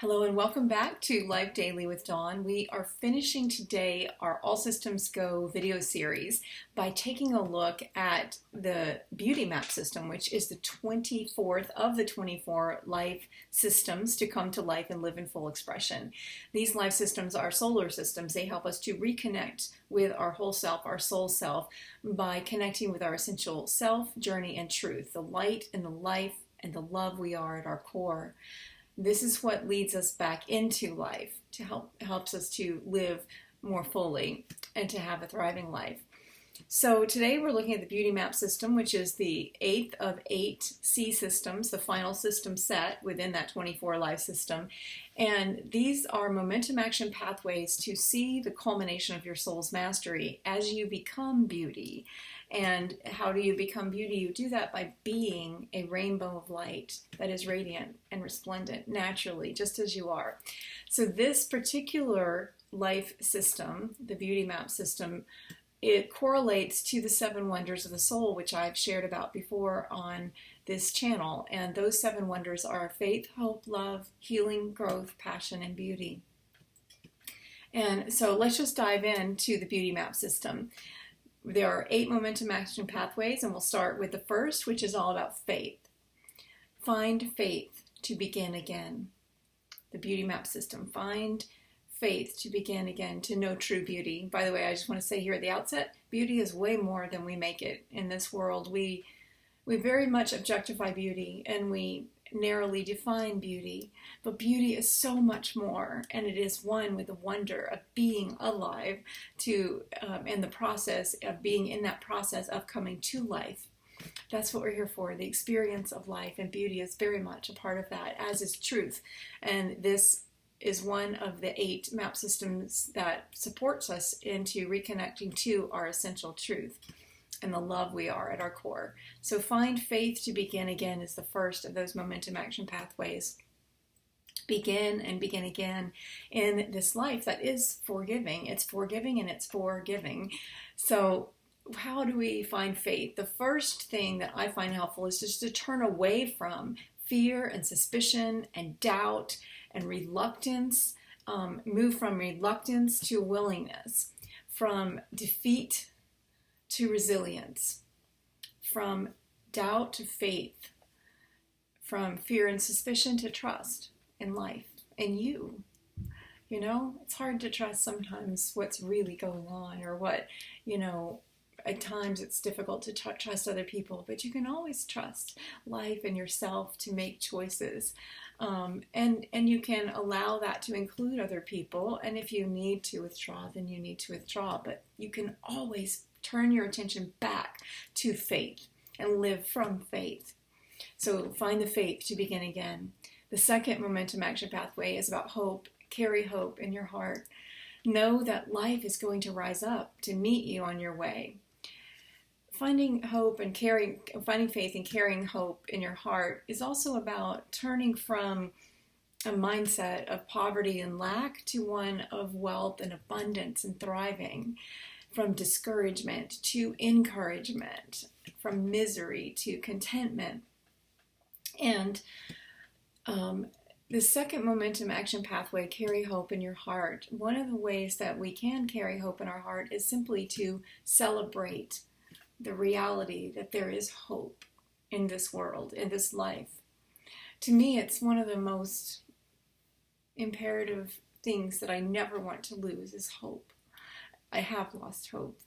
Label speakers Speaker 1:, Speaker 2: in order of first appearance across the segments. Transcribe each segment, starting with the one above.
Speaker 1: Hello and welcome back to Life Daily with Dawn. We are finishing today our All Systems Go video series by taking a look at the beauty map system, which is the 24th of the 24 life systems to come to life and live in full expression. These life systems are solar systems. They help us to reconnect with our whole self, our soul self, by connecting with our essential self, journey, and truth, the light and the life and the love we are at our core. This is what leads us back into life, helps us to live more fully and to have a thriving life. So today we're looking at the beauty map system, which is the 8th of 8 C systems, the final system set within that 24 life system. And these are momentum action pathways to see the culmination of your soul's mastery as you become beauty. And how do you become beauty? You do that by being a rainbow of light that is radiant and resplendent naturally, just as you are. So this particular life system, the beauty map system, it correlates to the 7 wonders of the soul, which I've shared about before on this channel. And those 7 wonders are faith, hope, love, healing, growth, passion, and beauty. And so let's just dive into the beauty map system. There are 8 momentum action pathways, and we'll start with the first, which is all about faith. Find faith to begin again. The beauty map system. Find faith to begin again, to know true beauty. By the way, I just want to say here at the outset, beauty is way more than we make it in this world. We very much objectify beauty, and we narrowly define beauty, but beauty is so much more, and it is one with the wonder of being alive in the process of being in that process of coming to life. That's what we're here for. The experience of life, and beauty is very much a part of that, as is truth. And this is one of the 8 map systems that supports us into reconnecting to our essential truth and the love we are at our core. So find faith to begin again is the first of those momentum action pathways. Begin and begin again in this life that is forgiving. It's forgiving and it's forgiving. So how do we find faith? The first thing that I find helpful is just to turn away from fear and suspicion and doubt and reluctance. Move from reluctance to willingness, from defeat to resilience, from doubt to faith, from fear and suspicion to trust in life and you. You know, it's hard to trust sometimes what's really going on, or what, at times it's difficult to trust other people, but you can always trust life and yourself to make choices. And you can allow that to include other people. And if you need to withdraw, then you need to withdraw. But you can always turn your attention back to faith and live from faith. So find the faith to begin again. The second momentum action pathway is about hope. Carry hope in your heart. Know that life is going to rise up to meet you on your way. Finding faith and carrying hope in your heart is also about turning from a mindset of poverty and lack to one of wealth and abundance and thriving. From discouragement to encouragement, from misery to contentment. And the second momentum action pathway, carry hope in your heart. One of the ways that we can carry hope in our heart is simply to celebrate the reality that there is hope in this world, in this life. To me, it's one of the most imperative things that I never want to lose is hope. I have lost hope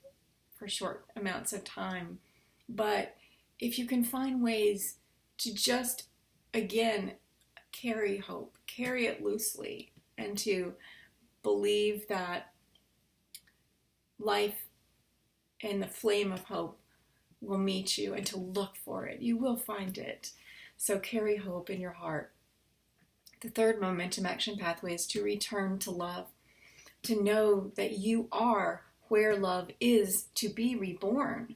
Speaker 1: for short amounts of time, but if you can find ways to just, again, carry hope, carry it loosely, and to believe that life and the flame of hope will meet you, and to look for it, you will find it. So carry hope in your heart. The third momentum action pathway is to return to love. To know that you are where love is to be reborn.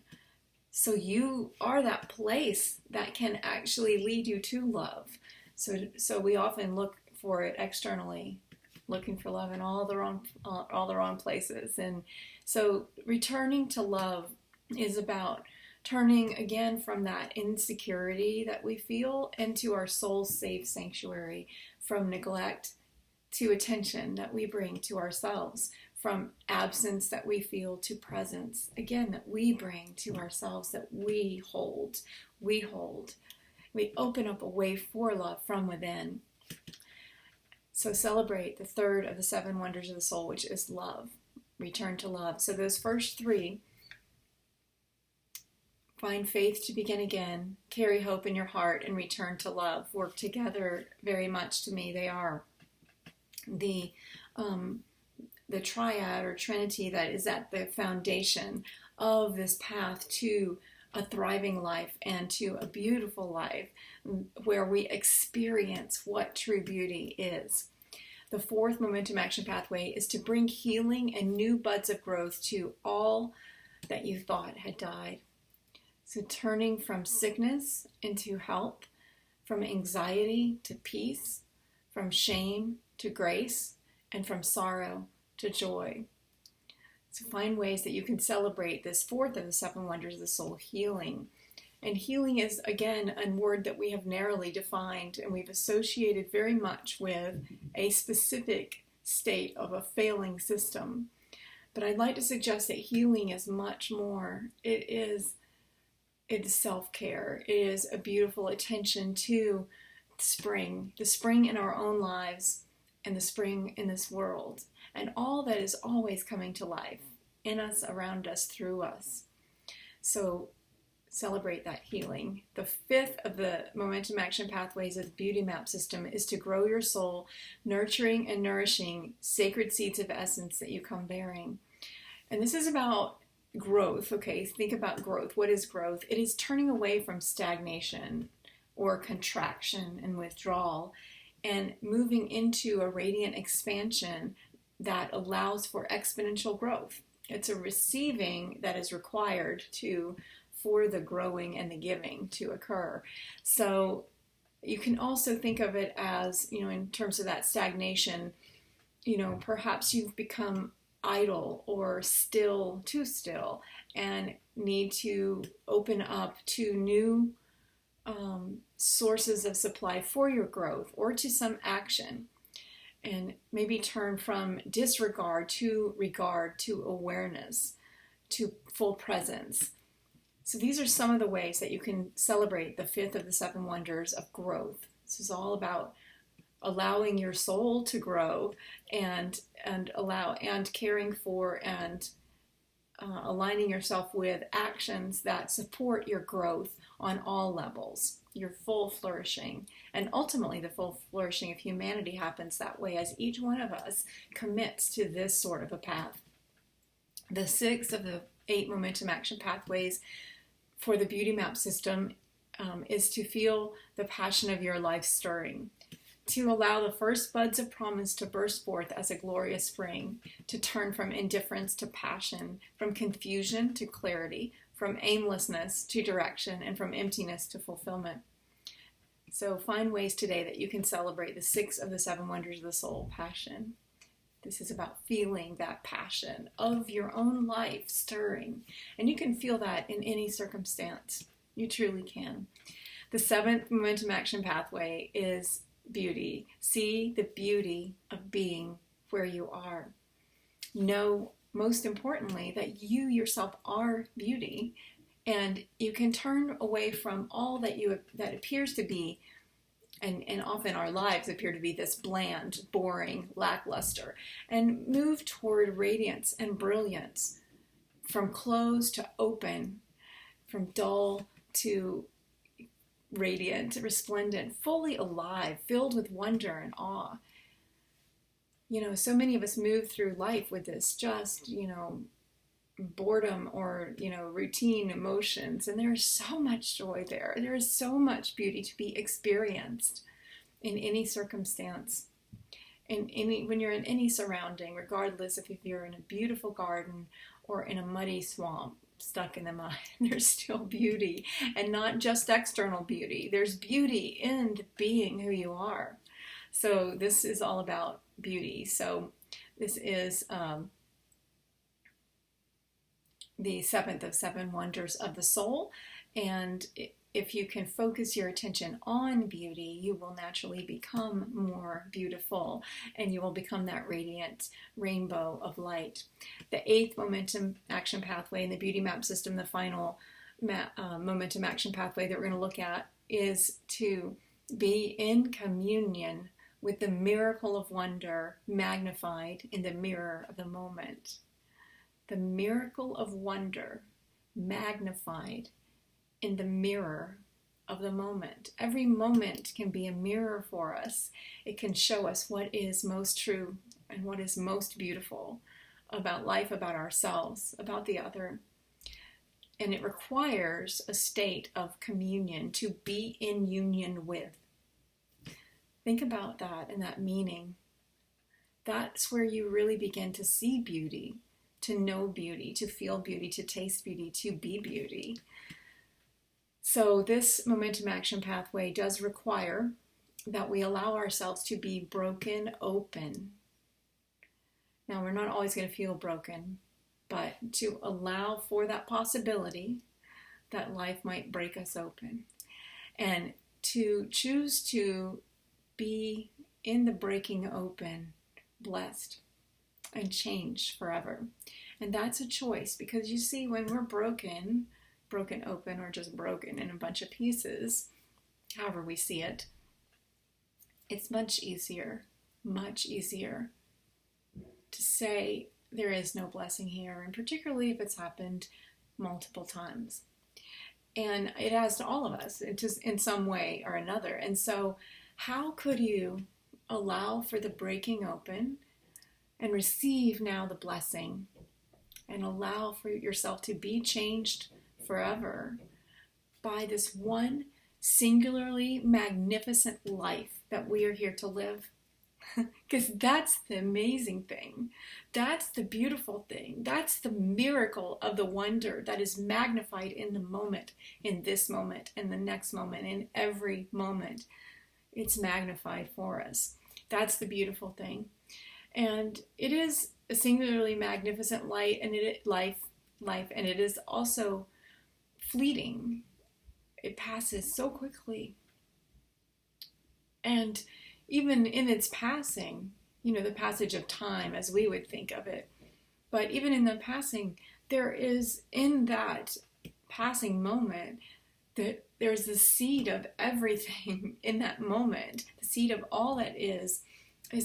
Speaker 1: So you are that place that can actually lead you to love. So we often look for it externally, looking for love in all the wrong places. And so returning to love is about turning again from that insecurity that we feel into our soul's safe sanctuary, from neglect to attention that we bring to ourselves, from absence that we feel to presence, again, that we bring to ourselves, that we hold. We open up a way for love from within. So celebrate the third of the 7 wonders of the soul, which is love. Return to love. So those first 3, find faith to begin again, carry hope in your heart, and return to love, work together very much. To me, they are the triad or trinity that is at the foundation of this path to a thriving life and to a beautiful life where we experience what true beauty is. The 4th momentum action pathway is to bring healing and new buds of growth to all that you thought had died. So turning from sickness into health, from anxiety to peace, from shame to grace, and from sorrow to joy. So find ways that you can celebrate this 4th of the 7 wonders of the soul, healing. And healing is, again, a word that we have narrowly defined, and we've associated very much with a specific state of a failing system. But I'd like to suggest that healing is much more. It is self-care. It is a beautiful attention to spring, the spring in our own lives and the spring in this world, and all that is always coming to life in us, around us, through us. So celebrate that healing. The 5th of the momentum action pathways of the beauty map system is to grow your soul, nurturing and nourishing sacred seeds of essence that you come bearing. And this is about growth. Okay, think about growth. What is growth? It is turning away from stagnation or contraction and withdrawal and moving into a radiant expansion that allows for exponential growth. It's a receiving that is required for the growing and the giving to occur. So you can also think of it as, in terms of that stagnation, perhaps you've become idle or too still, and need to open up to new sources of supply for your growth, or to some action, and maybe turn from disregard to regard, to awareness, to full presence. So these are some of the ways that you can celebrate the 5th of the 7 wonders of growth. This is all about allowing your soul to grow and caring for and aligning yourself with actions that support your growth on all levels, your full flourishing. And ultimately, the full flourishing of humanity happens that way as each one of us commits to this sort of a path. The 6th of the 8 momentum action pathways for the beauty map system is to feel the passion of your life stirring, to allow the first buds of promise to burst forth as a glorious spring, to turn from indifference to passion, from confusion to clarity, from aimlessness to direction, and from emptiness to fulfillment. So find ways today that you can celebrate the 6 of the 7 wonders of the soul, passion. This is about feeling that passion of your own life stirring. And you can feel that in any circumstance. You truly can. The 7th momentum action pathway is beauty. See the beauty of being where you are. Know, most importantly, that you yourself are beauty, and you can turn away from all that appears to be, and often our lives appear to be this bland, boring, lackluster, and move toward radiance and brilliance, from closed to open, from dull to radiant, resplendent, fully alive, filled with wonder and awe. So many of us move through life with this just, boredom or, routine emotions. And there is so much joy there. There is so much beauty to be experienced in any circumstance, when you're in any surrounding, regardless if you're in a beautiful garden or in a muddy swamp, stuck in the mud. There's still beauty, and not just external beauty. There's beauty in being who you are. So this is all about beauty. So this is the 7th of 7 wonders of the soul, and if you can focus your attention on beauty, you will naturally become more beautiful, and you will become that radiant rainbow of light. The 8th momentum action pathway in the beauty map system, the final momentum action pathway that we're going to look at, is to be in communion with the miracle of wonder magnified in the mirror of the moment. The miracle of wonder magnified in the mirror of the moment. Every moment can be a mirror for us. It can show us what is most true and what is most beautiful about life, about ourselves, about the other. And it requires a state of communion, to be in union with. Think about that and that meaning. That's where you really begin to see beauty, to know beauty, to feel beauty, to taste beauty, to be beauty. So this momentum action pathway does require that we allow ourselves to be broken open. Now, we're not always going to feel broken, but to allow for that possibility that life might break us open, and to choose to be in the breaking open, blessed and changed forever. And that's a choice, because you see, when we're broken open, or just broken in a bunch of pieces, however we see it, it's much easier to say there is no blessing here, and particularly if it's happened multiple times. And it has to all of us, just in some way or another. And so how could you allow for the breaking open and receive now the blessing, and allow for yourself to be changed forever by this one singularly magnificent life that we are here to live? Because that's the amazing thing. That's the beautiful thing. That's the miracle of the wonder that is magnified in the moment, in this moment, and the next moment, in every moment. It's magnified for us. That's the beautiful thing. And it is a singularly magnificent life, and and it is also fleeting. It passes so quickly. And even in its passing, the passage of time as we would think of it, but even in the passing, there is, in that passing moment, that there's the seed of everything in that moment. The seed of all that is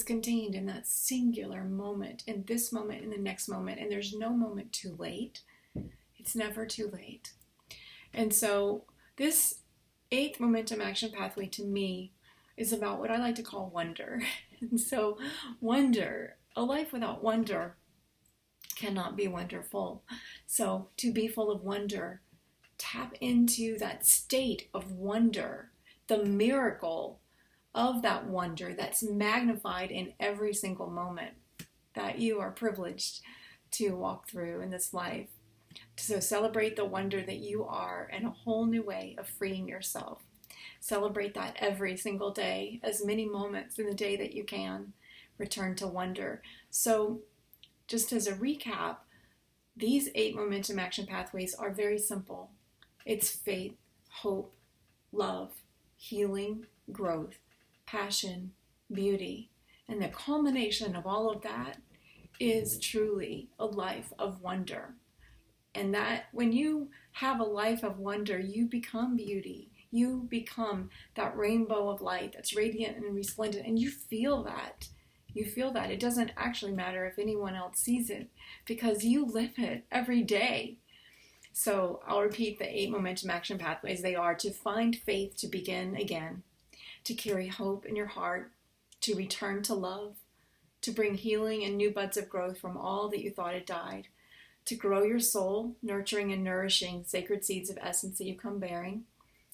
Speaker 1: contained in that singular moment, in this moment, in the next moment. And there's no moment too late. It's never too late. And so this 8th momentum action pathway, to me, is about what I like to call wonder. And so wonder, a life without wonder cannot be wonderful. So to be full of wonder, tap into that state of wonder, the miracle of that wonder that's magnified in every single moment that you are privileged to walk through in this life. So celebrate the wonder that you are, and a whole new way of freeing yourself. Celebrate that every single day, as many moments in the day that you can. Return to wonder. So just as a recap, these 8 momentum action pathways are very simple. It's faith, hope, love, healing, growth, passion, beauty. And the culmination of all of that is truly a life of wonder. And that when you have a life of wonder, you become beauty. You become that rainbow of light that's radiant and resplendent, and you feel that. You feel that. It doesn't actually matter if anyone else sees it, because you live it every day. So I'll repeat the 8 momentum action pathways. They are to find faith to begin again, to carry hope in your heart, to return to love, to bring healing and new buds of growth from all that you thought had died, to grow your soul, nurturing and nourishing sacred seeds of essence that you come bearing,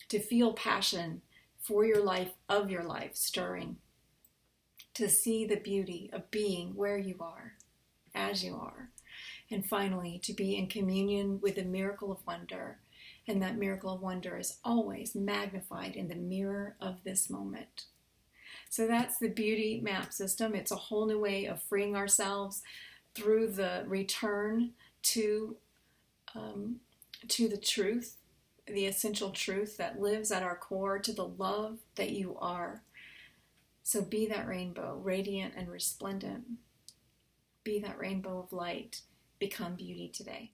Speaker 1: to feel passion for your life, of your life, stirring, to see the beauty of being where you are, as you are, and finally, to be in communion with the miracle of wonder. And that miracle of wonder is always magnified in the mirror of this moment. So that's the beauty map system. It's a whole new way of freeing ourselves through the return to the truth the essential truth that lives at our core, to the love that you are. So be that rainbow, radiant and resplendent. Be that rainbow of light. Become beauty today.